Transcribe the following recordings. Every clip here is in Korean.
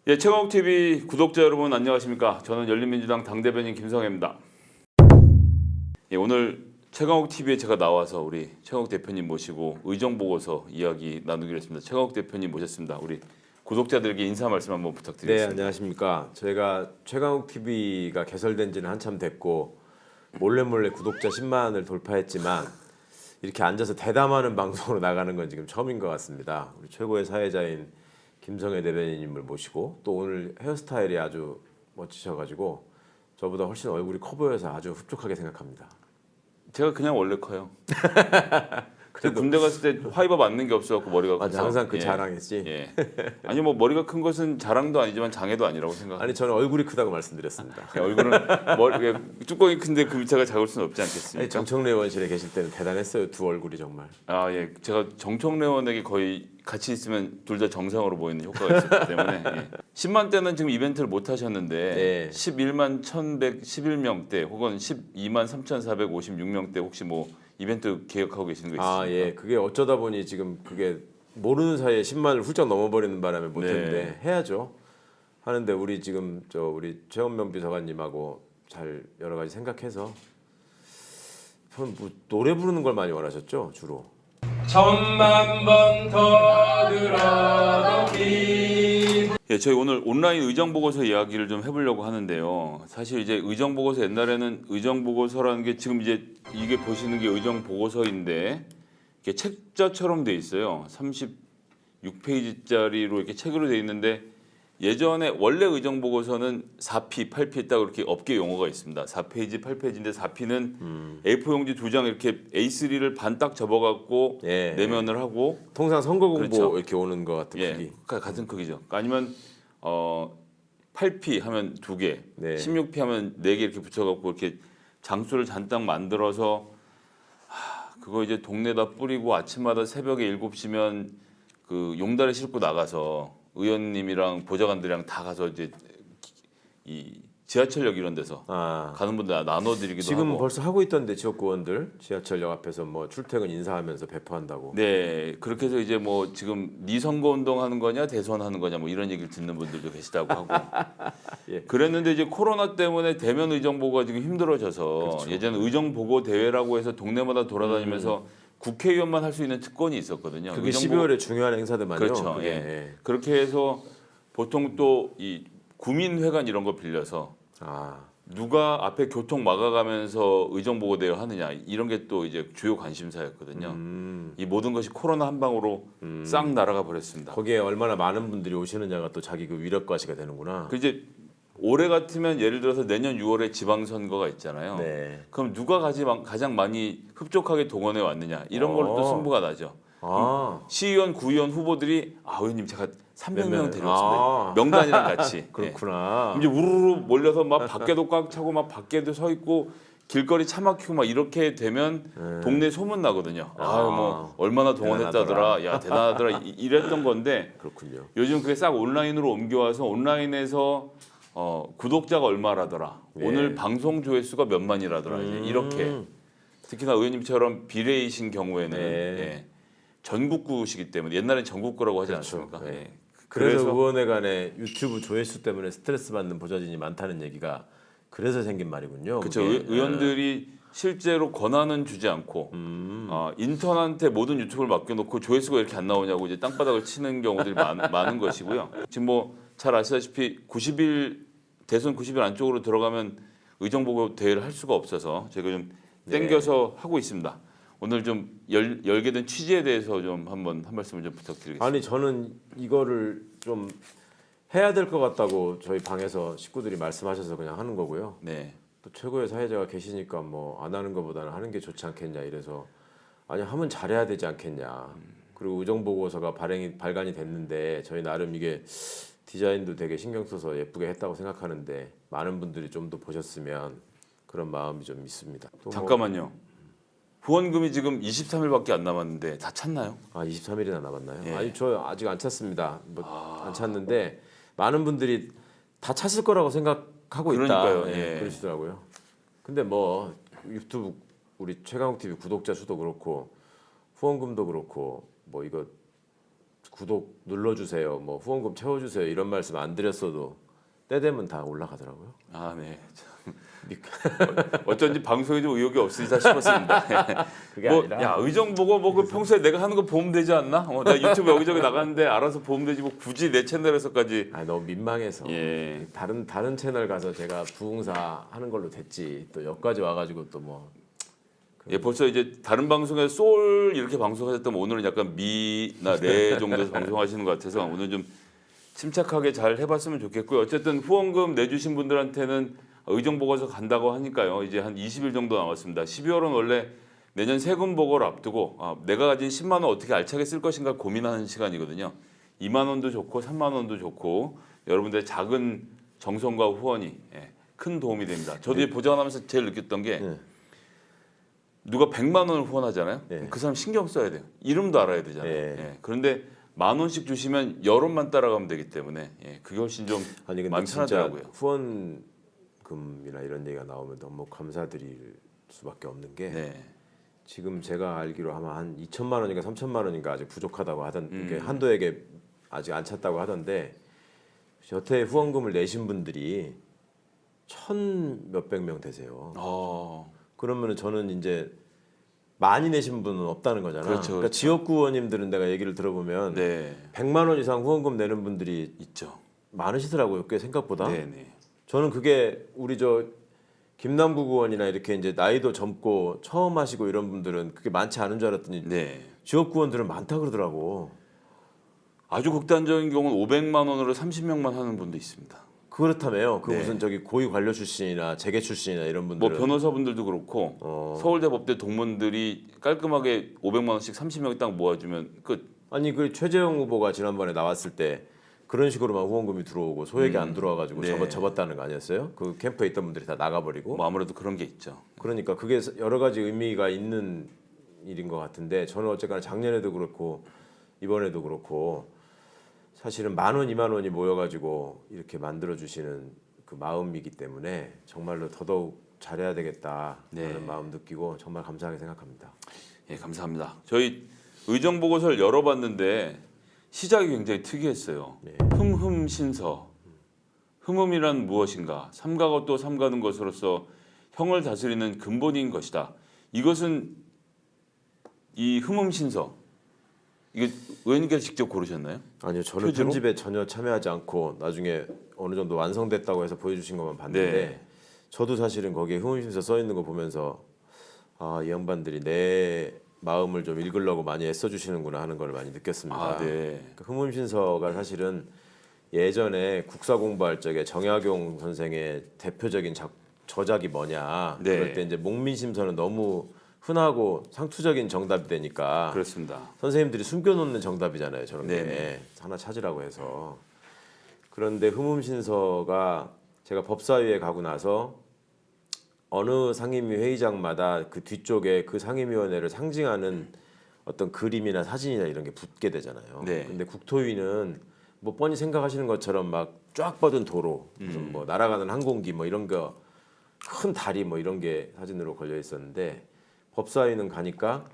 예, 최강욱 TV 구독자 여러분 안녕하십니까? 저는 열린민주당 당대변인 김성애입니다. 예, 오늘 최강욱 TV에 제가 나와서 우리 최강욱 대표님 모시고 의정 보고서 이야기 나누기로 했습니다. 최강욱 대표님 모셨습니다. 우리 구독자들에게 인사 말씀 한번 부탁드리겠습니다. 네, 안녕하십니까. 저희가 최강욱 TV가 개설된 지는 한참 됐고 몰래 구독자 10만을 돌파했지만 이렇게 앉아서 대담하는 방송으로 나가는 건 지금 처음인 것 같습니다. 우리 최고의 사회자인 김성애 대변인님을 모시고 또 오늘 헤어스타일이 아주 멋지셔가지고 저보다 훨씬 얼굴이 커 보여서 아주 흡족하게 생각합니다. 제가 그냥 원래 커요. 그래도 군대 갔을 때 화이바 맞는 게 없어갖고 머리가 커서. 맞아, 항상 그 자랑했지. 예. 아니 뭐 머리가 큰 것은 자랑도 아니지만 장애도 아니라고 생각합니다. 아니 저는 얼굴이 크다고 말씀드렸습니다. 예, 얼굴은 뚜껑이 큰데 그 밑에가 작을 수는 없지 않겠습니까? 아니, 정청래 의원실에 계실 때는 대단했어요. 두 얼굴이 정말. 아 예, 제가 정청래 의원에게 거의 같이 있으면 둘 다 정상으로 보이는 효과가 있었기 때문에 예. 10만 대는 지금 이벤트를 못 하셨는데 네. 11만 1,111명대 혹은 12만 3,456명대 혹시 뭐 이벤트 계획하고 계시는 거 있으십니까? 아, 예. 그게 어쩌다 보니 지금 그게 모르는 사이에 10만을 훌쩍 넘어버리는 바람에 못했는데 해야죠. 하는데 우리 지금 우리 최원명 비서관님하고 잘 여러 가지 생각해서 뭐 노래 부르는 걸 많이 원하셨죠, 주로. 천만 번 더 들어도 예, 저희 오늘 온라인 의정 보고서 이야기를 좀 해보려고 하는데요. 사실 이제 의정 보고서 옛날에는 의정 보고서라는 게 지금 이제 이게 보시는 게 의정 보고서인데 이게 책자처럼 돼 있어요. 36페이지짜리로 이렇게 책으로 돼 있는데 예전에 원래 의정 보고서는 4P, 8P 있다고 이렇게 업계 용어가 있습니다. 4페이지, 8페이지인데 4P는 A4 용지 2장 이렇게 A3를 반 딱 접어갖고 예. 내면을 하고 통상 선거 공보 그렇죠. 이렇게 오는 것 같은 예, 크기. 같은 크기죠. 아니면 8P 하면 2개, 네. 16P 하면 4개 이렇게 붙여갖고 이렇게 장수를 잔뜩 만들어서 그거 이제 동네다 뿌리고 아침마다 새벽에 7시면 그 용달에 싣고 나가서 의원님이랑 보좌관들이랑 다 가서 이제 이 지하철역 이런 데서 가는 분들 나눠드리기도 지금 하고. 벌써 하고 있던데 지역구원들 지하철역 앞에서 뭐 출퇴근 인사하면서 배포한다고. 네, 그렇게 해서 이제 뭐 지금 네 선거 운동하는 거냐 대선하는 거냐 뭐 이런 얘기를 듣는 분들도 계시다고 하고. 예. 그랬는데 이제 코로나 때문에 대면 의정 보고가 지금 힘들어져서 그렇죠. 예전에 의정 보고 대회라고 해서 동네마다 돌아다니면서 국회의원만 할 수 있는 특권이 있었거든요. 그게 의정 보고- 12월에 중요한 행사들만요. 그렇죠. 그게. 예. 그렇게 해서 보통 또 이 구민회관 이런 거 빌려서 아, 누가 앞에 교통 막아가면서 의정 보고 대회 하느냐 이런 게 또 이제 주요 관심사였거든요. 이 모든 것이 코로나 한 방으로 싹 날아가 버렸습니다. 거기에 얼마나 많은 분들이 오시느냐가 또 자기 그 위력과시가 되는구나. 그 이제 올해 같으면 예를 들어서 내년 6월에 지방선거가 있잖아요. 네. 그럼 누가 가장 많이 흡족하게 동원해 왔느냐 이런 걸로 또 승부가 나죠. 아, 시의원, 구의원 후보들이 의원님 제가 300명 몇 데려왔습니다. 아. 명단이랑 같이. 그렇구나. 예. 이제 우르르 몰려서 막 밖에도 꽉 차고 막 밖에도 서 있고 길거리 차 막히고 막 이렇게 되면 동네 소문 나거든요. 뭐 얼마나 동원했다더라. 야 대단하더라. 이랬던 건데 그렇군요. 요즘 그게 싹 온라인으로 옮겨와서 온라인에서 구독자가 얼마라더라. 예. 오늘 방송 조회수가 몇만이라더라. 이제 이렇게 특히나 의원님처럼 비례이신 경우에는 네. 예, 전국구시기 때문에 옛날엔 전국구라고 하지 그렇죠. 않습니까? 예. 예. 그래서 의원회 간에 유튜브 조회수 때문에 스트레스 받는 보좌진이 많다는 얘기가 그래서 생긴 말이군요. 그렇죠. 그게. 의원들이 실제로 권한은 주지 않고 인턴한테 모든 유튜브를 맡겨놓고 조회수가 이렇게 안 나오냐고 이제 땅바닥을 치는 경우들이 많은 것이고요. 지금 뭐 잘 아시다시피 90일 대선 90일 안쪽으로 들어가면 의정보고 대회를 할 수가 없어서 제가 좀 땡겨서 하고 있습니다. 오늘 좀 열게 된 취지에 대해서 좀 한 말씀을 좀 부탁드리겠습니다. 아니 저는 이거를 좀 해야 될 것 같다고 저희 방에서 식구들이 말씀하셔서 그냥 하는 거고요. 네. 또 최고의 사회자가 계시니까 뭐 안 하는 것보다는 하는 게 좋지 않겠냐 이래서 아니 하면 잘해야 되지 않겠냐. 그리고 의정 보고서가 발간이 됐는데 저희 나름 이게 디자인도 되게 신경 써서 예쁘게 했다고 생각하는데 많은 분들이 좀 더 보셨으면 그런 마음이 좀 있습니다. 또 잠깐만요. 후원금이 지금 23일밖에 안 남았는데 다 찼나요? 23일이나 남았나요? 예. 아니 저 아직 안 찼습니다. 안 찼는데 많은 분들이 다 찼을 거라고 생각하고 그러니까요. 있다. 예. 그러시더라고요. 근데 뭐 유튜브 우리 최강욱 TV 구독자 수도 그렇고 후원금도 그렇고 뭐 이거 구독 눌러주세요, 뭐 후원금 채워주세요 이런 말씀 안 드렸어도 때 되면 다 올라가더라고요. 아, 네. 참. 어쩐지 방송에 좀 의욕이 없으시다 싶었습니다. 그게 뭐, 아니라 야, 의정 보고 뭐 그 평소에 내가 하는 거 보면 되지 않나? 나 유튜브 여기저기 나가는데 알아서 보면 되지 뭐 굳이 내 채널에서까지. 너무 민망해서 예. 다른 채널 가서 제가 부흥사 하는 걸로 됐지 또 여기까지 와가지고 또 뭐 예, 벌써 이제 다른 방송에 솔 이렇게 방송하셨다면 오늘은 약간 미나 레 정도에서 방송하시는 것 같아서 오늘 좀 침착하게 잘 해봤으면 좋겠고요. 어쨌든 후원금 내주신 분들한테는 의정 보고서 간다고 하니까요. 이제 한 20일 정도 남았습니다. 12월은 원래 내년 세금 보고를 앞두고 내가 가진 10만 원 어떻게 알차게 쓸 것인가 고민하는 시간이거든요. 2만 원도 좋고 3만 원도 좋고 여러분들의 작은 정성과 후원이 큰 도움이 됩니다. 저도 이 보장하면서 제일 느꼈던 게 네. 누가 100만 원을 후원하잖아요. 네. 그 사람 신경 써야 돼요. 이름도 알아야 되잖아요. 네. 예. 그런데 10,000원씩 주시면 여론만 따라가면 되기 때문에 그게 훨씬 좀 아니 근데 마음이 진짜 편하더라고요. 후원금이나 이런 얘기가 나오면 너무 감사드릴 수밖에 없는 게 네. 지금 제가 알기로 아마 한 2천만 원인가 3천만 원인가 아직 부족하다고 이게 한도액에 아직 안 찼다고 하던데 여태 후원금을 내신 분들이 1,000 몇백 명 되세요. 그러면은 저는 이제 많이 내신 분은 없다는 거잖아. 그렇죠, 그러니까 그렇죠. 지역구 의원님들은 내가 얘기를 들어보면 네. 100만 원 이상 후원금 내는 분들이 있죠. 많으시더라고요. 꽤 생각보다. 네, 네. 저는 그게 우리 김남국 의원이나 이렇게 이제 나이도 젊고 처음 하시고 이런 분들은 그게 많지 않은 줄 알았더니 네. 지역구 의원들은 많다 그러더라고. 아주 극단적인 경우는 500만 원으로 30명만 하는 분도 있습니다. 그렇다며요. 그 네. 무슨 고위 관료 출신이나 재계 출신이나 이런 뭐 분들은 변호사분들도 그렇고 서울대법대 동문들이 깔끔하게 500만 원씩 30명이 딱 모아주면 끝. 아니 그 최재형 후보가 지난번에 나왔을 때 그런 식으로만 후원금이 들어오고 소액이 안 들어와가지고 네. 접었다는 거 아니었어요? 그 캠프에 있던 분들이 다 나가버리고. 뭐 아무래도 그런 게 있죠. 그러니까 그게 여러 가지 의미가 있는 일인 것 같은데 저는 어쨌거나 작년에도 그렇고 이번에도 그렇고 사실은 10,000원, 20,000원이 모여가지고 이렇게 만들어 주시는 그 마음이기 때문에 정말로 더더욱 잘해야 되겠다라는 네. 마음 느끼고 정말 감사하게 생각합니다. 예, 감사합니다. 저희 의정 보고서를 열어봤는데 시작이 굉장히 특이했어요. 네. 흠흠신서. 흠흠이란 무엇인가? 삼가고 또 삼가는 것으로서 형을 다스리는 근본인 것이다. 이것은 이 흠흠신서. 이게 의원님께서 직접 고르셨나요? 아니요, 저는 표지로? 편집에 전혀 참여하지 않고 나중에 어느 정도 완성됐다고 해서 보여주신 것만 봤는데 네. 저도 사실은 거기에 흠음심서 써 있는 거 보면서 이 양반들이 내 마음을 좀 읽으려고 많이 애써주시는구나 하는 걸 많이 느꼈습니다. 네. 그 흠음신서가 사실은 예전에 국사 공부할 적에 정약용 선생의 대표적인 저작이 뭐냐 네. 그럴 때 이제 목민심서는 너무 흔하고 상투적인 정답이 되니까 그렇습니다. 선생님들이 숨겨놓는 정답이잖아요. 저런 게 네네. 하나 찾으라고 해서. 그런데 흠음신서가 제가 법사위에 가고 나서 어느 상임위 회의장마다 그 뒤쪽에 그 상임위원회를 상징하는 어떤 그림이나 사진이나 이런 게 붙게 되잖아요. 네. 근데 국토위는 뭐 뻔히 생각하시는 것처럼 막 쫙 뻗은 도로, 무슨 뭐 날아가는 항공기 뭐 이런 거 큰 다리 뭐 이런 게 사진으로 걸려 있었는데 법사위는 가니까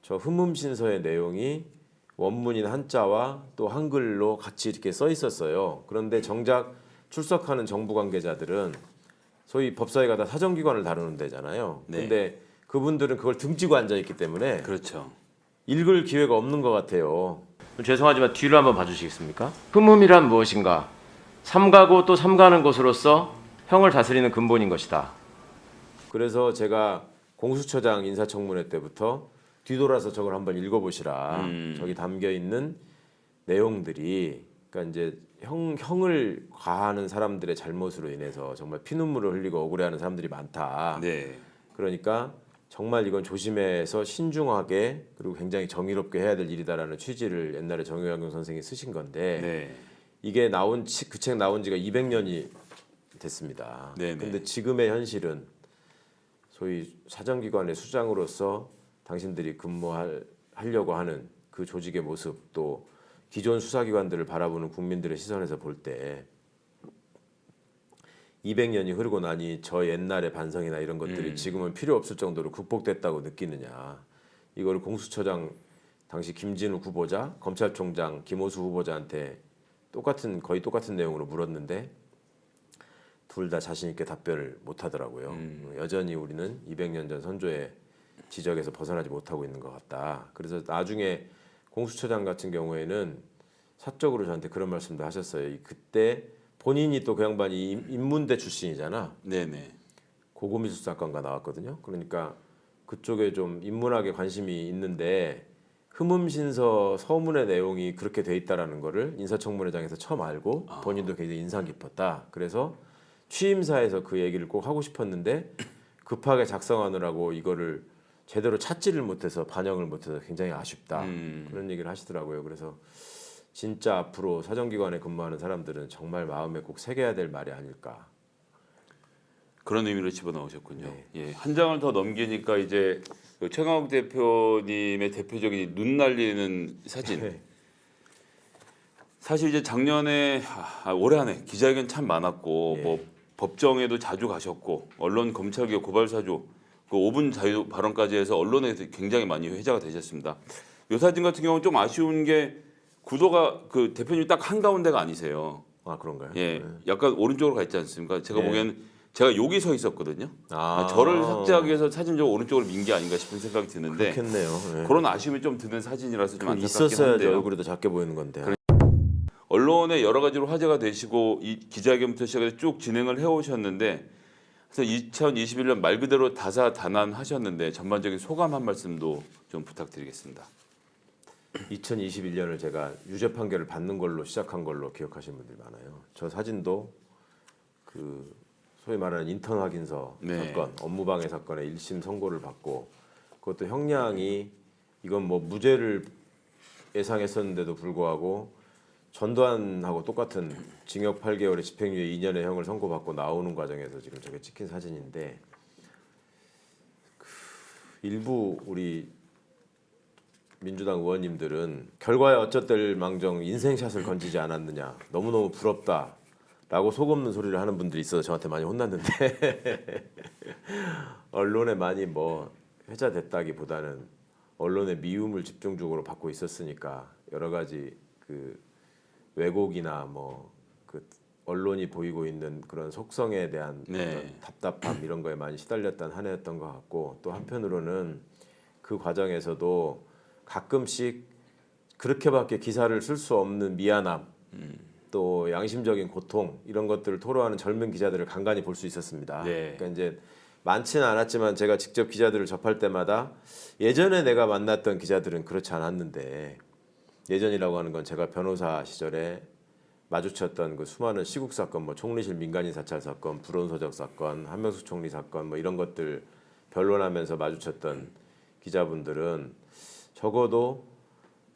저 흠음신서의 내용이 원문인 한자와 또 한글로 같이 이렇게 써 있었어요. 그런데 정작 출석하는 정부 관계자들은 소위 법사위가 다 사정기관을 다루는 데잖아요. 네. 근데 그분들은 그걸 등지고 앉아 있기 때문에 그렇죠. 읽을 기회가 없는 것 같아요. 죄송하지만 뒤로 한번 봐주시겠습니까? 흠음이란 무엇인가? 삼가고 또 삼가는 것으로서 형을 다스리는 근본인 것이다. 그래서 제가 공수처장 인사청문회 때부터 뒤돌아서 저걸 한번 읽어보시라. 저기 담겨 있는 내용들이 그러니까 이제 형을 과하는 사람들의 잘못으로 인해서 정말 피눈물을 흘리고 억울해하는 사람들이 많다. 네. 그러니까 정말 이건 조심해서 신중하게 그리고 굉장히 정의롭게 해야 될 일이다라는 취지를 옛날에 정의광경 선생이 쓰신 건데 네. 이게 그 책 나온 지가 200년이 됐습니다. 네네. 근데 지금의 현실은 소위 사정기관의 수장으로서 당신들이 근무하려고 하는 그 조직의 모습 또 기존 수사기관들을 바라보는 국민들의 시선에서 볼 때 200년이 흐르고 나니 저 옛날의 반성이나 이런 것들이 지금은 필요 없을 정도로 극복됐다고 느끼느냐 이걸 공수처장 당시 김진욱 후보자, 검찰총장 김호수 후보자한테 거의 똑같은 내용으로 물었는데 둘 다 자신 있게 답변을 못 하더라고요. 여전히 우리는 200년 전 선조의 지적에서 벗어나지 못하고 있는 것 같다. 그래서 나중에 공수처장 같은 경우에는 사적으로 저한테 그런 말씀도 하셨어요. 그때 본인이 또 그 양반이 인문대 출신이잖아. 네네. 고고미수 사건가 나왔거든요. 그러니까 그쪽에 좀 인문학에 관심이 있는데 흠음신서 서문의 내용이 그렇게 돼 있다라는 거를 인사청문회장에서 처음 알고 본인도 굉장히 인상 깊었다. 그래서 취임사에서 그 얘기를 꼭 하고 싶었는데 급하게 작성하느라고 이거를 제대로 찾지를 못해서 반영을 못해서 굉장히 아쉽다. 그런 얘기를 하시더라고요. 그래서 진짜 앞으로 사정기관에 근무하는 사람들은 정말 마음에 꼭 새겨야 될 말이 아닐까. 그런 의미로 집어넣으셨군요. 네. 예, 한 장을 더 넘기니까 이제 그 최강욱 대표님의 대표적인 눈 날리는 사진. 네. 사실 이제 작년에 올해 안에 기자회견 참 많았고 예. 뭐 법정에도 자주 가셨고 언론 검찰개혁 고발 사주 그 5분 자유 발언까지 해서 언론에 굉장히 많이 회자가 되셨습니다. 이 사진 같은 경우는 좀 아쉬운 게 구도가 그 대표님 딱 한 가운데가 아니세요. 아 그런가요? 예, 약간 오른쪽으로 가 있지 않습니까? 제가 네. 보기에는 제가 여기 서 있었거든요. 저를 삭제하기 위해서 사진적으로 오른쪽으로 민 게 아닌가 싶은 생각이 드는데 그렇겠네요. 네. 그런 아쉬움이 좀 드는 사진이라서 좀 안타깝긴 있었어야지 한데요. 얼굴이 더 작게 보이는 건데. 언론에 여러 가지로 화제가 되시고 이 기자회견부터 시작해서 쭉 진행을 해오셨는데 그래서 2021년 말 그대로 다사다난하셨는데 전반적인 소감 한 말씀도 좀 부탁드리겠습니다. 2021년을 제가 유죄 판결을 받는 걸로 시작한 걸로 기억하시는 분들이 많아요. 저 사진도 그 소위 말하는 인턴 확인서 네. 사건, 업무방해 사건에 1심 선고를 받고 그것도 형량이 이건 뭐 무죄를 예상했었는데도 불구하고 전두환하고 똑같은 징역 8개월에 집행유예 2년의 형을 선고받고 나오는 과정에서 지금 저게 찍힌 사진인데 일부 우리 민주당 의원님들은 결과에 어쩌될 망정 인생샷을 건지지 않았느냐 너무너무 부럽다라고 속없는 소리를 하는 분들이 있어서 저한테 많이 혼났는데 언론에 많이 뭐 회자됐다기보다는 언론의 미움을 집중적으로 받고 있었으니까 여러 가지 그 왜곡이나 뭐 그 언론이 보이고 있는 그런 속성에 대한 네. 어떤 답답함 이런 거에 많이 시달렸던 한 해였던 것 같고 또 한편으로는 그 과정에서도 가끔씩 그렇게밖에 기사를 쓸 수 없는 미안함 또 양심적인 고통 이런 것들을 토로하는 젊은 기자들을 간간히 볼 수 있었습니다. 네. 그러니까 이제 많지는 않았지만 제가 직접 기자들을 접할 때마다 예전에 내가 만났던 기자들은 그렇지 않았는데 예전이라고 하는 건 제가 변호사 시절에 마주쳤던 그 수많은 시국 사건, 뭐 총리실 민간인 사찰 사건, 불온서적 사건, 한명숙 총리 사건 뭐 이런 것들 변론하면서 마주쳤던 기자분들은 적어도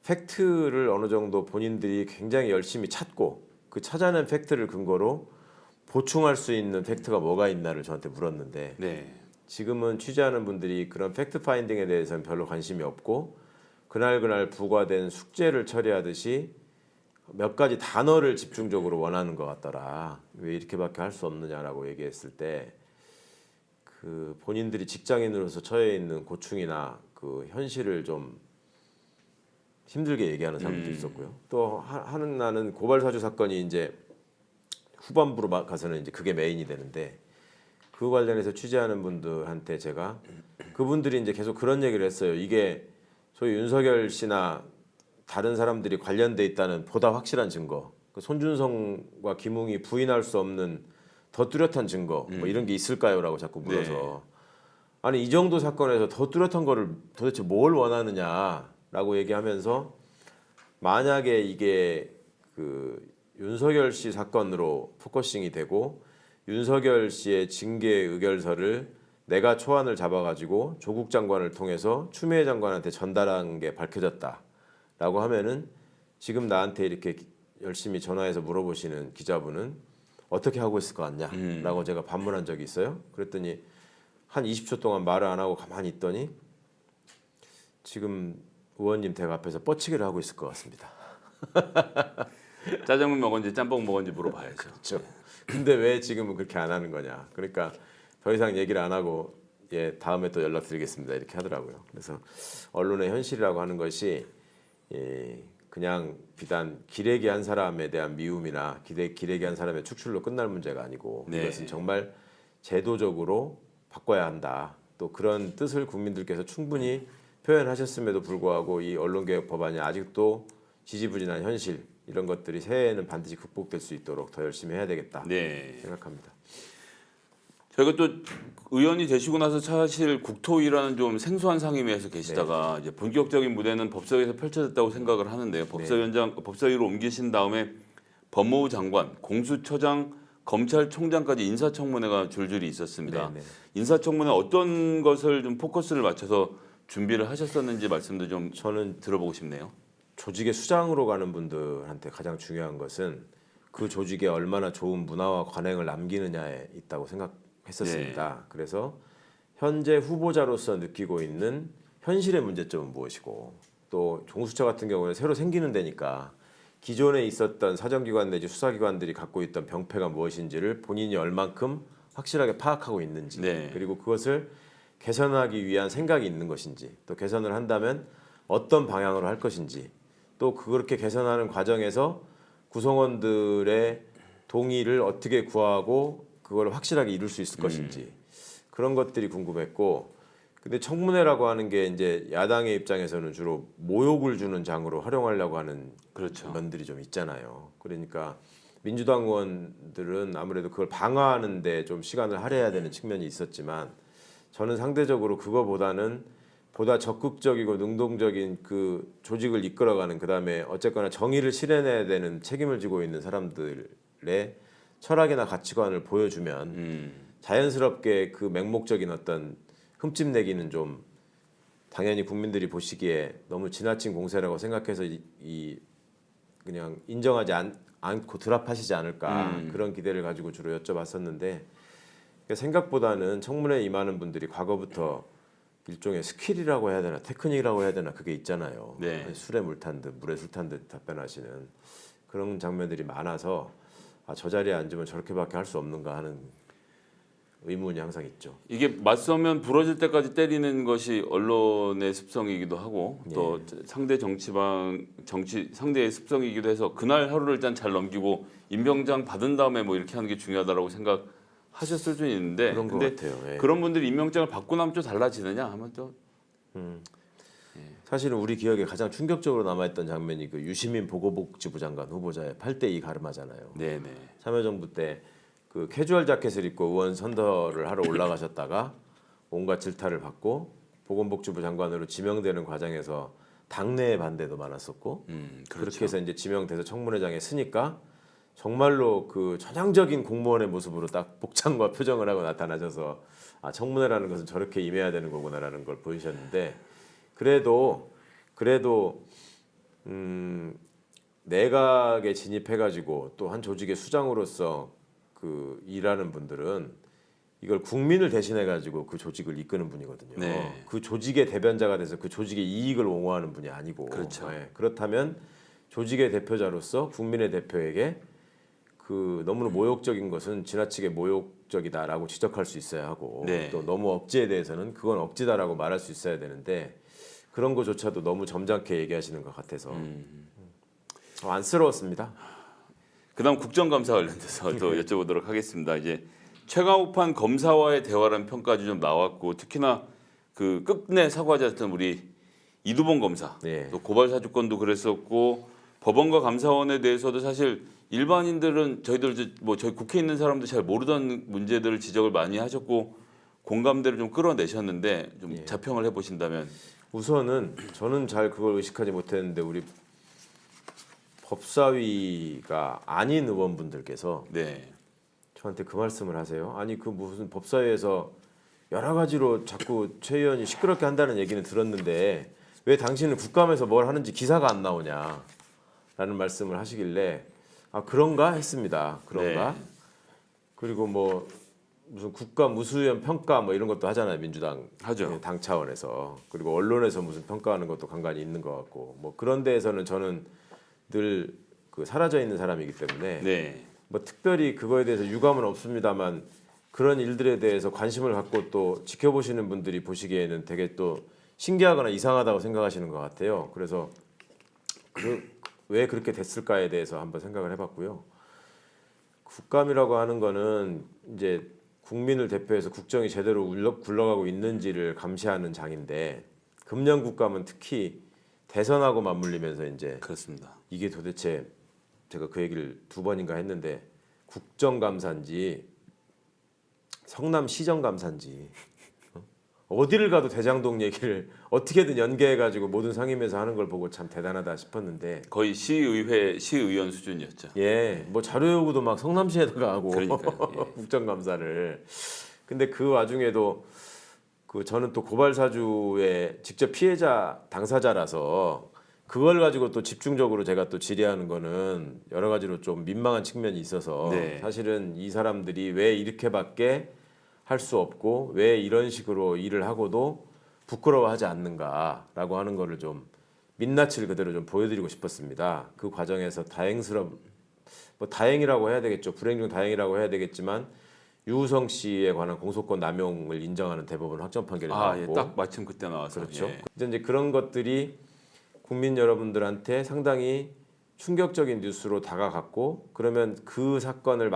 팩트를 어느 정도 본인들이 굉장히 열심히 찾고 그 찾아낸 팩트를 근거로 보충할 수 있는 팩트가 뭐가 있나를 저한테 물었는데 네. 지금은 취재하는 분들이 그런 팩트 파인딩에 대해서는 별로 관심이 없고 그날 부과된 숙제를 처리하듯이 몇 가지 단어를 집중적으로 원하는 것 같더라. 왜 이렇게밖에 할 수 없느냐라고 얘기했을 때 그 본인들이 직장인으로서 처해 있는 고충이나 그 현실을 좀 힘들게 얘기하는 사람들도 있었고요. 또 하는 나는 고발 사주 사건이 이제 후반부로 가서는 이제 그게 메인이 되는데 그 관련해서 취재하는 분들한테 제가 그분들이 이제 계속 그런 얘기를 했어요. 이게 소위 윤석열 씨나 다른 사람들이 관련돼 있다는 보다 확실한 증거, 그 손준성과 김웅이 부인할 수 없는 더 뚜렷한 증거, 뭐 이런 게 있을까요?라고 자꾸 물어서 아니 이 정도 사건에서 더 뚜렷한 거를 도대체 뭘 원하느냐라고 얘기하면서 만약에 이게 그 윤석열 씨 사건으로 포커싱이 되고 윤석열 씨의 징계 의결서를 내가 초안을 잡아가지고 조국 장관을 통해서 추미애 장관한테 전달한 게 밝혀졌다라고 하면은 지금 나한테 이렇게 열심히 전화해서 물어보시는 기자분은 어떻게 하고 있을 것 같냐라고 제가 반문한 적이 있어요. 그랬더니 한 20초 동안 말을 안 하고 가만히 있더니 지금 의원님 댁 앞에서 뻗치기를 하고 있을 것 같습니다. 짜장면 먹었는지 짬뽕 먹었는지 물어봐야죠. 그렇죠. 근데 왜 지금은 그렇게 안 하는 거냐? 그러니까 더 이상 얘기를 안 하고 다음에 또 연락드리겠습니다 이렇게 하더라고요. 그래서 언론의 현실이라고 하는 것이 그냥 비단 기레기 한 사람에 대한 미움이나 기레기 한 사람의 축출로 끝날 문제가 아니고 네. 이것은 정말 제도적으로 바꿔야 한다. 또 그런 뜻을 국민들께서 충분히 표현하셨음에도 불구하고 이 언론개혁 법안이 아직도 지지부진한 현실 이런 것들이 새해에는 반드시 극복될 수 있도록 더 열심히 해야 되겠다 네. 생각합니다. 저희가 또 의원이 되시고 나서 사실 국토위라는 좀 생소한 상임위에서 계시다가 이제 본격적인 무대는 법사위에서 펼쳐졌다고 생각을 하는데요. 법사위로 옮기신 다음에 법무부 장관, 공수처장, 검찰총장까지 인사청문회가 줄줄이 있었습니다. 네네. 인사청문회 어떤 것을 좀 포커스를 맞춰서 준비를 하셨었는지 말씀도 좀 저는 들어보고 싶네요. 조직의 수장으로 가는 분들한테 가장 중요한 것은 그 조직에 얼마나 좋은 문화와 관행을 남기느냐에 있다고 생각했었습니다. 그래서 현재 후보자로서 느끼고 있는 현실의 문제점은 무엇이고 또 공수처 같은 경우는 새로 생기는 데니까 기존에 있었던 사정기관 내지 수사기관들이 갖고 있던 병폐가 무엇인지를 본인이 얼만큼 확실하게 파악하고 있는지 네. 그리고 그것을 개선하기 위한 생각이 있는 것인지 또 개선을 한다면 어떤 방향으로 할 것인지 또 그렇게 개선하는 과정에서 구성원들의 동의를 어떻게 구하고 그걸 확실하게 이룰 수 있을 것인지 그런 것들이 궁금했고 근데 청문회라고 하는 게 이제 야당의 입장에서는 주로 모욕을 주는 장으로 활용하려고 하는 그렇죠. 면들이 좀 있잖아요. 그러니까 민주당 의원들은 아무래도 그걸 방어하는데 좀 시간을 할애해야 되는 측면이 있었지만 저는 상대적으로 그거보다는 보다 적극적이고 능동적인 그 조직을 이끌어가는 그다음에 어쨌거나 정의를 실현해야 되는 책임을 지고 있는 사람들의 철학이나 가치관을 보여주면 자연스럽게 그 맹목적인 어떤 흠집내기는 좀 당연히 국민들이 보시기에 너무 지나친 공세라고 생각해서 그냥 인정하지 않고 드랍하시지 않을까 그런 기대를 가지고 주로 여쭤봤었는데 생각보다는 청문회에 임하는 분들이 과거부터 일종의 스킬이라고 해야 되나 테크닉이라고 해야 되나 그게 있잖아요. 네. 술에 물 탄 듯 물에 술 탄 듯 답변하시는 그런 장면들이 많아서 저 자리에 앉으면 저렇게밖에 할 수 없는가 하는 의문이 항상 있죠. 이게 맞서면 부러질 때까지 때리는 것이 언론의 습성이기도 하고 또 상대 상대의 습성이기도 해서 그날 하루를 일단 잘 넘기고 임명장 받은 다음에 뭐 이렇게 하는 게 중요하다라고 생각하셨을 수 있는데 그런 것 근데 같아요. 예. 그런 분들이 임명장을 받고 나면 좀 달라지느냐 하면 또 사실은 우리 기억에 가장 충격적으로 남아있던 장면이 그 유시민 보건복지부 장관 후보자의 8대2 가름하잖아요. 네네 참여정부 때 그 캐주얼 자켓을 입고 의원 선거를 하러 올라가셨다가 온갖 질타를 받고 보건복지부 장관으로 지명되는 과정에서 당내의 반대도 많았었고 그렇죠. 그렇게 해서 이제 지명돼서 청문회장에 서니까 정말로 그 전형적인 공무원의 모습으로 딱 복장과 표정을 하고 나타나셔서 청문회라는 것은 저렇게 임해야 되는 거구나라는 걸 보이셨는데 그래도 내각에 진입해가지고 또 한 조직의 수장으로서 그 일하는 분들은 이걸 국민을 대신해가지고 그 조직을 이끄는 분이거든요. 네. 그 조직의 대변자가 돼서 그 조직의 이익을 옹호하는 분이 아니고 그렇죠. 그렇다면 조직의 대표자로서 국민의 대표에게 그 너무나 모욕적인 것은 지나치게 모욕적이다라고 지적할 수 있어야 하고 네. 또 너무 억지에 대해서는 그건 억지다라고 말할 수 있어야 되는데 그런 것조차도 너무 점잖게 얘기하시는 것 같아서 안쓰러웠습니다. 그다음 국정감사 관련돼서 또 여쭤보도록 하겠습니다. 이제 최강욱판 검사와의 대화라는 평가도 좀 나왔고 특히나 그 끝내 사과하셨던 우리 이두봉 검사 네. 또 고발 사주권도 그랬었고 법원과 감사원에 대해서도 사실 일반인들은 저희들 뭐 저희 국회에 있는 사람도 잘 모르던 문제들을 지적을 많이 하셨고 공감대를 좀 끌어내셨는데 좀 자평을 해보신다면 우선은 저는 잘 그걸 의식하지 못했는데 우리 법사위가 아닌 의원분들께서 네. 저한테 그 말씀을 하세요. 아니 그 무슨 법사위에서 여러 가지로 자꾸 최 의원이 시끄럽게 한다는 얘기는 들었는데 왜 당신은 국감에서 뭘 하는지 기사가 안 나오냐라는 말씀을 하시길래 그런가 했습니다. 그런가? 네. 그리고 뭐 무슨 국감 무수위원 평가 뭐 이런 것도 하잖아요. 민주당 하죠. 당 차원에서 그리고 언론에서 무슨 평가하는 것도 간간히 있는 것 같고 뭐 그런 데에서는 저는 늘 그 사라져 있는 사람이기 때문에 네. 뭐 특별히 그거에 대해서 유감은 없습니다만 그런 일들에 대해서 관심을 갖고 또 지켜보시는 분들이 보시기에는 되게 또 신기하거나 이상하다고 생각하시는 것 같아요. 그래서 왜 그렇게 됐을까에 대해서 한번 생각을 해봤고요. 국감이라고 하는 거는 이제 국민을 대표해서 국정이 제대로 굴러가고 있는지를 감시하는 장인데 금년 국감은 특히 대선하고 맞물리면서 이제 그렇습니다. 이게 도대체 제가 그 얘기를 2번인가 했는데 국정감사인지 성남시정감사인지 어디를 가도 대장동 얘기를 어떻게든 연계해가지고 모든 상임위에서 하는 걸 보고 참 대단하다 싶었는데 거의 시의회 시의원 수준이었죠. 예, 뭐 자료 요구도 막 성남시에다가 하고 그러니까요. 예. 국정감사를. 근데 그 와중에도 그 저는 또 고발 사주의 직접 피해자 당사자라서 그걸 가지고 또 집중적으로 제가 또 질의하는 거는 여러 가지로 좀 민망한 측면이 있어서 네. 사실은 이 사람들이 왜 이렇게밖에 할 수 없고 왜 이런 식으로 일을 하고도 부끄러워하지 않는가라고 하는 거를 좀 민낯을 그대로 좀 보여드리고 싶었습니다. 그 과정에서 뭐 다행이라고 해야 되겠죠. 불행 중 다행이라고 해야 되겠지만 유우성 씨에 관한 공소권 남용을 인정하는 대법원 확정 판결이 아, 나왔고 예, 딱 마침 그때 나와서 그렇죠. 예. 이제 그런 것들이 국민 여러분들한테 상당히 충격적인 뉴스로 다가갔고 그러면 그 사건을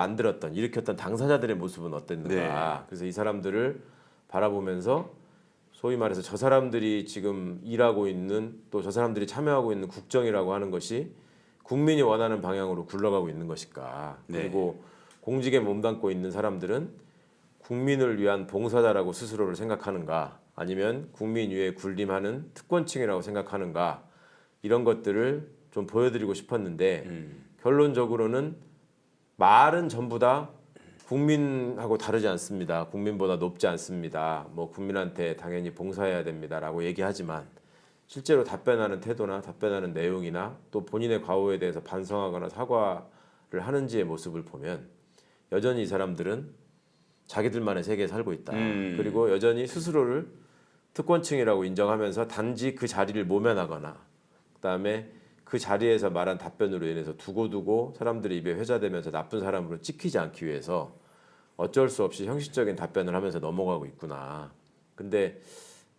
일으켰던 당사자들의 모습은 어땠는가. 네. 그래서 이 사람들을 바라보면서 소위 말해서 저 사람들이 지금 일하고 있는 또 저 사람들이 참여하고 있는 국정이라고 하는 것이 국민이 원하는 방향으로 굴러가고 있는 것일까. 네. 그리고 공직에 몸담고 있는 사람들은 국민을 위한 봉사자라고 스스로를 생각하는가 아니면 국민 위에 군림하는 특권층이라고 생각하는가 이런 것들을 좀 보여드리고 싶었는데 결론적으로는 말은 전부 다 국민하고 다르지 않습니다. 국민보다 높지 않습니다. 뭐 국민한테 당연히 봉사해야 됩니다라고 얘기하지만 실제로 답변하는 태도나 답변하는 내용이나 또 본인의 과오에 대해서 반성하거나 사과를 하는지의 모습을 보면 여전히 이 사람들은 자기들만의 세계에 살고 있다. 그리고 여전히 스스로를 특권층이라고 인정하면서 단지 그 자리를 모면하거나 그다음에 그 자리에서 말한 답변으로 인해서 두고두고 사람들의 입에 회자되면서 나쁜 사람으로 찍히지 않기 위해서 어쩔 수 없이 형식적인 답변을 하면서 넘어가고 있구나. 근데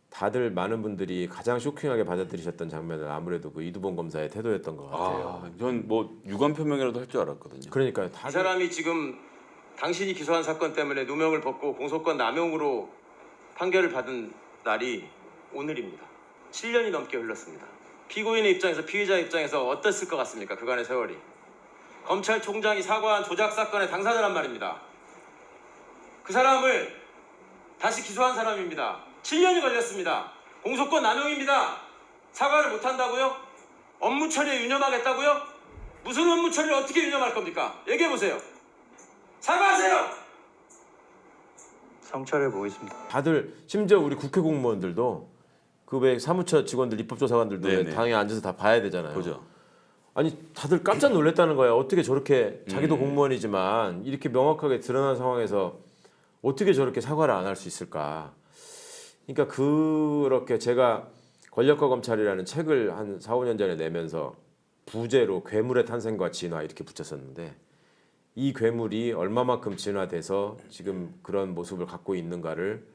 다들 많은 분들이 가장 쇼킹하게 받아들이셨던 장면은 아무래도 그 이두봉 검사의 태도였던 것 같아요. 아, 전 뭐 유감 표명이라도 할 줄 알았거든요. 그러니까요. 이 사람이 지금 당신이 기소한 사건 때문에 누명을 벗고 공소권 남용으로 판결을 받은 날이 오늘입니다. 7년이 넘게 흘렀습니다. 피고인의 입장에서 피의자 입장에서 어땠을 것 같습니까? 그간의 세월이. 검찰총장이 사과한 조작 사건의 당사자란 말입니다. 그 사람을 다시 기소한 사람입니다. 7년이 걸렸습니다. 공소권 남용입니다. 사과를 못한다고요? 업무 처리에 유념하겠다고요? 무슨 업무 처리를 어떻게 유념할 겁니까? 얘기해보세요. 사과하세요! 성찰해 보겠습니다. 다들 심지어 우리 국회 공무원들도 그 왜 사무처 직원들 입법조사관들도 왜 네네. 당에 앉아서 다 봐야 되잖아요. 보죠. 아니 다들 깜짝 놀랐다는 거야. 어떻게 저렇게 자기도 공무원이지만 이렇게 명확하게 드러난 상황에서 어떻게 저렇게 사과를 안 할 수 있을까? 그러니까 그렇게 제가 권력과 검찰이라는 책을 한 4, 5년 전에 내면서 부제로 괴물의 탄생과 진화 이렇게 붙였었는데 이 괴물이 얼마만큼 진화돼서 지금 그런 모습을 갖고 있는가를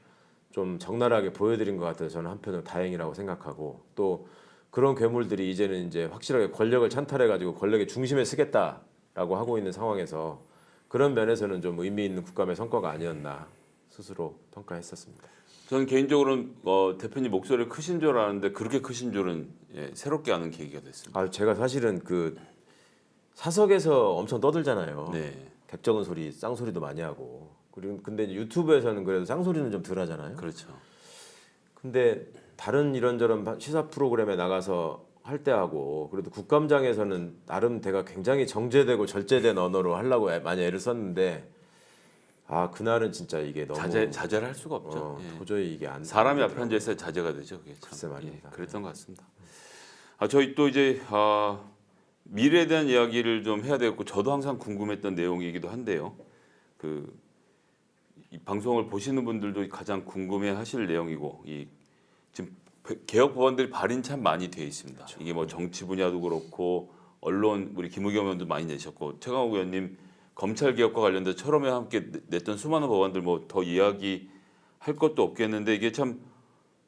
좀 적나라하게 보여드린 것 같아서 저는 한편으로 다행이라고 생각하고 또 그런 괴물들이 이제는 이제 확실하게 권력을 찬탈해가지고 권력의 중심에 서겠다라고 하고 있는 상황에서 그런 면에서는 좀 의미 있는 국감의 성과가 아니었나 스스로 평가했었습니다. 저는 개인적으로는 대표님 목소리 크신 줄 알았는데 그렇게 크신 줄은 새롭게 아는 계기가 됐습니다. 아 제가 사실은 그 사석에서 엄청 떠들잖아요. 네. 객적은 소리, 쌍소리도 많이 하고 그리고 근데 이제 유튜브에서는 그래도 쌍소리는 좀 덜 하잖아요. 그렇죠. 근데 다른 이런저런 시사 프로그램에 나가서 할 때하고 그래도 국감장에서는 나름 제가 굉장히 정제되고 절제된 언어로 하려고 많이 애를 썼는데 아 그날은 진짜 이게 너무 자제를 할 수가 없죠. 예. 도저히 이게 안 사람이 안 앞에 앉아 있어야 자제가 되죠. 그게 참. 글쎄 말입니다. 그랬던 것 같습니다. 저희 또 이제 미래에 대한 이야기를 좀 해야 되겠고 저도 항상 궁금했던 내용이기도 한데요. 이 방송을 보시는 분들도 가장 궁금해하실 내용이고 지금 개혁 법안들이 발의는 참 많이 되어 있습니다. 그렇죠. 이게 뭐 정치 분야도 그렇고 언론 우리 김의겸 의원도 많이 내셨고 최강욱 의원님 검찰 개혁과 관련돼서 처음에 함께 냈던 수많은 법안들 뭐 더 이야기할 것도 없겠는데 이게 참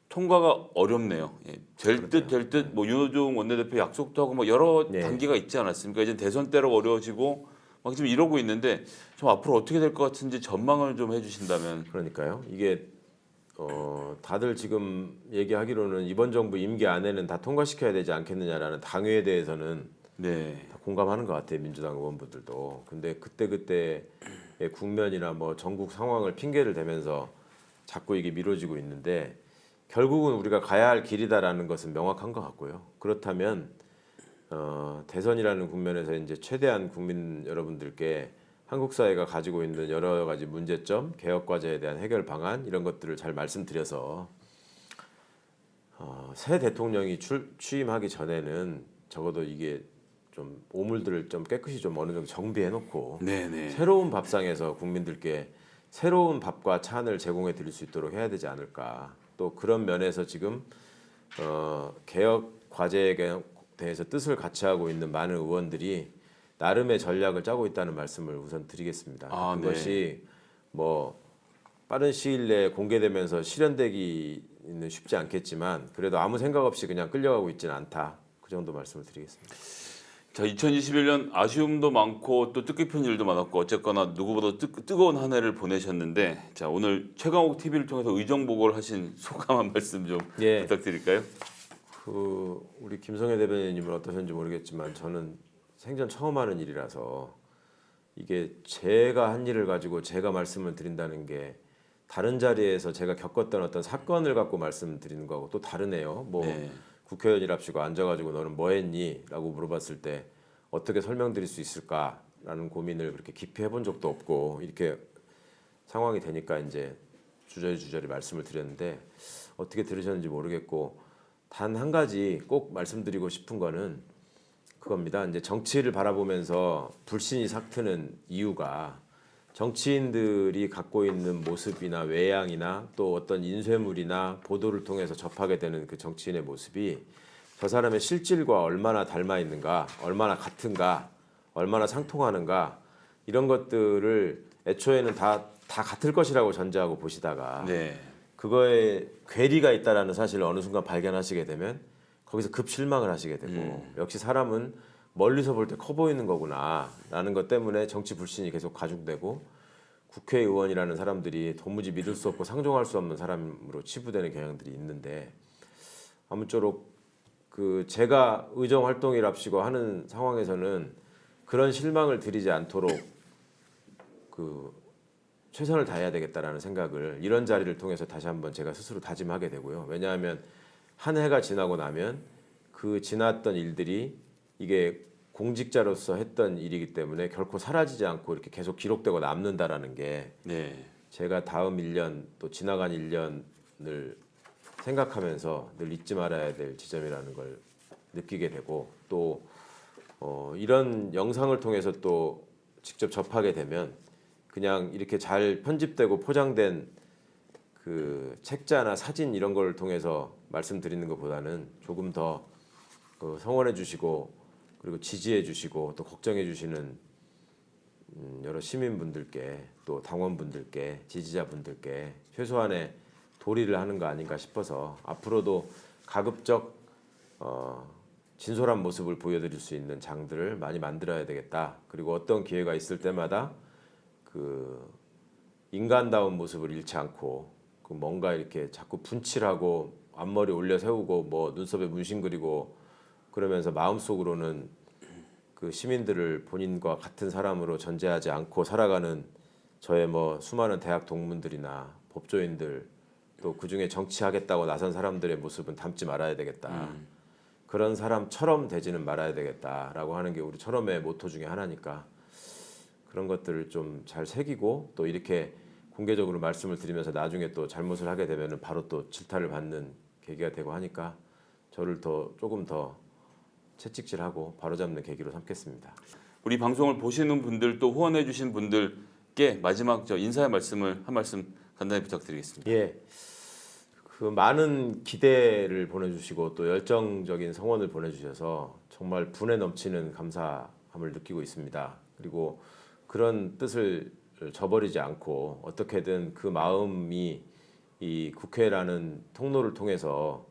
통과가 어렵네요. 예. 될 듯 뭐 윤호중 원내대표 약속도 하고 뭐 여러 네. 단계가 있지 않았습니까? 이제 대선 때로 어려워지고 막 지금 이러고 있는데 좀 앞으로 어떻게 될 것 같은지 전망을 좀 해주신다면. 그러니까요. 이게 다들 지금 얘기하기로는 이번 정부 임기 안에는 다 통과시켜야 되지 않겠느냐라는 당위에 대해서는 네. 다 공감하는 것 같아요. 민주당 의원분들도. 근데 그때의 국면이나 뭐 전국 상황을 핑계를 대면서 자꾸 이게 미뤄지고 있는데 결국은 우리가 가야 할 길이다라는 것은 명확한 것 같고요. 그렇다면 대선이라는 국면에서 이제 최대한 국민 여러분들께 한국 사회가 가지고 있는 여러 가지 문제점, 개혁 과제에 대한 해결 방안 이런 것들을 잘 말씀드려서 새 대통령이 취임하기 전에는 적어도 이게 좀 오물들을 좀 깨끗이 좀 어느 정도 정비해 놓고 네네. 새로운 밥상에서 국민들께 새로운 밥과 찬을 제공해 드릴 수 있도록 해야 되지 않을까. 또 그런 면에서 지금 개혁 과제에 대해서 뜻을 같이 하고 있는 많은 의원들이 나름의 전략을 짜고 있다는 말씀을 우선 드리겠습니다. 아, 그것이 뭐 빠른 시일 내에 공개되면서 실현되기는 쉽지 않겠지만 그래도 아무 생각 없이 그냥 끌려가고 있지는 않다. 그 정도 말씀을 드리겠습니다. 자, 2021년 아쉬움도 많고 또 뜻깊은 일도 많았고 어쨌거나 누구보다 뜨거운 한 해를 보내셨는데 자, 오늘 최강욱 TV를 통해서 의정보고를 하신 소감 한 말씀 좀 예. 부탁드릴까요? 우리 김성애 대변인님은 어떠셨는지 모르겠지만 저는 생전 처음 하는 일이라서 이게 제가 한 일을 가지고 제가 말씀을 드린다는 게 다른 자리에서 제가 겪었던 어떤 사건을 갖고 말씀드리는 거하고 또 다르네요. 뭐 네. 국회의원이랍시고 앉아가지고 너는 뭐 했니? 라고 물어봤을 때 어떻게 설명드릴 수 있을까라는 고민을 그렇게 깊이 해본 적도 없고 이렇게 상황이 되니까 이제 주저리 말씀을 드렸는데 어떻게 들으셨는지 모르겠고 단 한 가지 꼭 말씀드리고 싶은 거는 그겁니다. 이제 정치를 바라보면서 불신이 삭트는 이유가 정치인들이 갖고 있는 모습이나 외양이나 또 어떤 인쇄물이나 보도를 통해서 접하게 되는 그 정치인의 모습이 저 사람의 실질과 얼마나 닮아 있는가, 얼마나 같은가, 얼마나 상통하는가 이런 것들을 애초에는 다 같을 것이라고 전제하고 보시다가 네. 그거에 괴리가 있다라는 사실을 어느 순간 발견하시게 되면 거기서 급 실망을 하시게 되고 역시 사람은 멀리서 볼 때 커 보이는 거구나라는 것 때문에 정치 불신이 계속 가중되고 국회의원이라는 사람들이 도무지 믿을 수 없고 상종할 수 없는 사람으로 치부되는 경향들이 있는데 아무쪼록 그 제가 의정 활동이랍시고 하는 상황에서는 그런 실망을 드리지 않도록 그 최선을 다해야 되겠다라는 생각을 이런 자리를 통해서 다시 한번 제가 스스로 다짐하게 되고요. 왜냐하면 한 해가 지나고 나면 그 지났던 일들이 이게 공직자로서 했던 일이기 때문에 결코 사라지지 않고 이렇게 계속 기록되고 남는다라는 게 네. 제가 다음 1년 또 지나간 1년을 생각하면서 늘 잊지 말아야 될 지점이라는 걸 느끼게 되고 또 이런 영상을 통해서 또 직접 접하게 되면 그냥 이렇게 잘 편집되고 포장된 그 책자나 사진 이런 걸 통해서 말씀드리는 것보다는 조금 더 성원해 주시고 그리고 지지해 주시고 또 걱정해 주시는 여러 시민분들께 또 당원분들께 지지자분들께 최소한의 도리를 하는 거 아닌가 싶어서 앞으로도 가급적 진솔한 모습을 보여드릴 수 있는 장들을 많이 만들어야 되겠다. 그리고 어떤 기회가 있을 때마다 그 인간다운 모습을 잃지 않고 그 뭔가 이렇게 자꾸 분칠하고 앞머리 올려 세우고 뭐 눈썹에 문신 그리고 그러면서 마음속으로는 그 시민들을 본인과 같은 사람으로 전제하지 않고 살아가는 저의 뭐 수많은 대학 동문들이나 법조인들 또 그중에 정치하겠다고 나선 사람들의 모습은 담지 말아야 되겠다. 그런 사람처럼 되지는 말아야 되겠다라고 하는 게 우리 철험의 모토 중에 하나니까 그런 것들을 좀 잘 새기고 또 이렇게 공개적으로 말씀을 드리면서 나중에 또 잘못을 하게 되면은 바로 또 질타를 받는 계기가 되고 하니까 저를 조금 더 채찍질하고 바로잡는 계기로 삼겠습니다. 우리 방송을 보시는 분들 또 후원해 주신 분들께 마지막 인사의 말씀을 한 말씀 간단히 부탁드리겠습니다. 예, 그 많은 기대를 보내주시고 또 열정적인 성원을 보내주셔서 정말 분에 넘치는 감사함을 느끼고 있습니다. 그리고 그런 뜻을 저버리지 않고 어떻게든 그 마음이 이 국회라는 통로를 통해서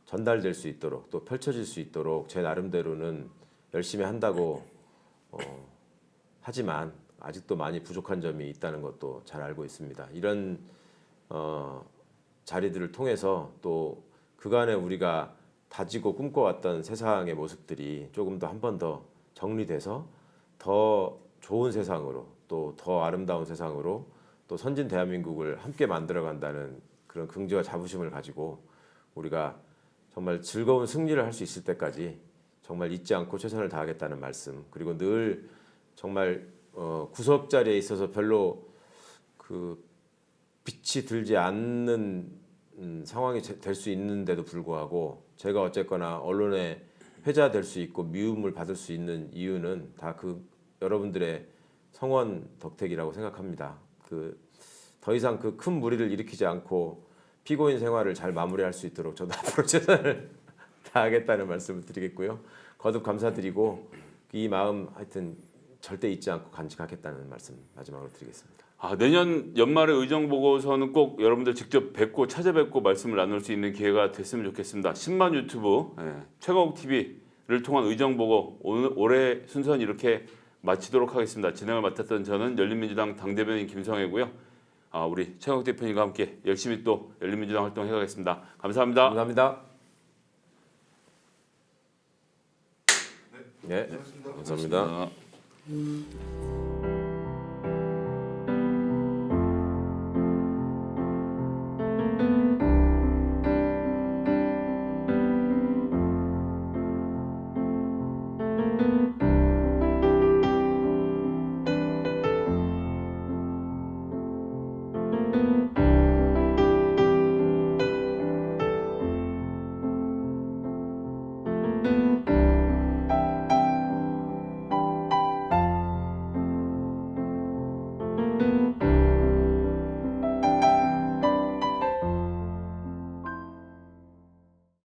전달될 수 있도록 또 펼쳐질 수 있도록 제 나름대로는 열심히 한다고 하지만 아직도 많이 부족한 점이 있다는 것도 잘 알고 있습니다. 이런 자리들을 통해서 또 그간에 우리가 다지고 꿈꿔왔던 세상의 모습들이 조금 더 한 번 더 정리돼서 더 좋은 세상으로 또 더 아름다운 세상으로 또 선진 대한민국을 함께 만들어간다는 그런 긍지와 자부심을 가지고 우리가 정말 즐거운 승리를 할 수 있을 때까지 정말 잊지 않고 최선을 다하겠다는 말씀, 그리고 늘 정말 구석 자리에 있어서 별로 그 빛이 들지 않는 상황이 될 수 있는데도 불구하고 제가 어쨌거나 언론에 회자될 수 있고 미움을 받을 수 있는 이유는 다 그 여러분들의 성원 덕택이라고 생각합니다. 더 이상 그 큰 무리를 일으키지 않고 피고인 생활을 잘 마무리할 수 있도록 저도 앞으로 최선을 다하겠다는 말씀을 드리겠고요. 거듭 감사드리고 이 마음 하여튼 절대 잊지 않고 간직하겠다는 말씀 마지막으로 드리겠습니다. 내년 연말에 의정 보고서는 꼭 여러분들 직접 뵙고 찾아뵙고 말씀을 나눌 수 있는 기회가 됐으면 좋겠습니다. 10만 유튜브 최강욱 TV를 통한 의정 보고 올해 순서는 이렇게 마치도록 하겠습니다. 진행을 맡았던 저는 열린민주당 당대변인 김성애고요. 우리 최강욱 대표님과 함께 열심히 또 열린민주당 활동해가겠습니다. 감사합니다. 감사합니다. 네, 감사합니다. 감사합니다.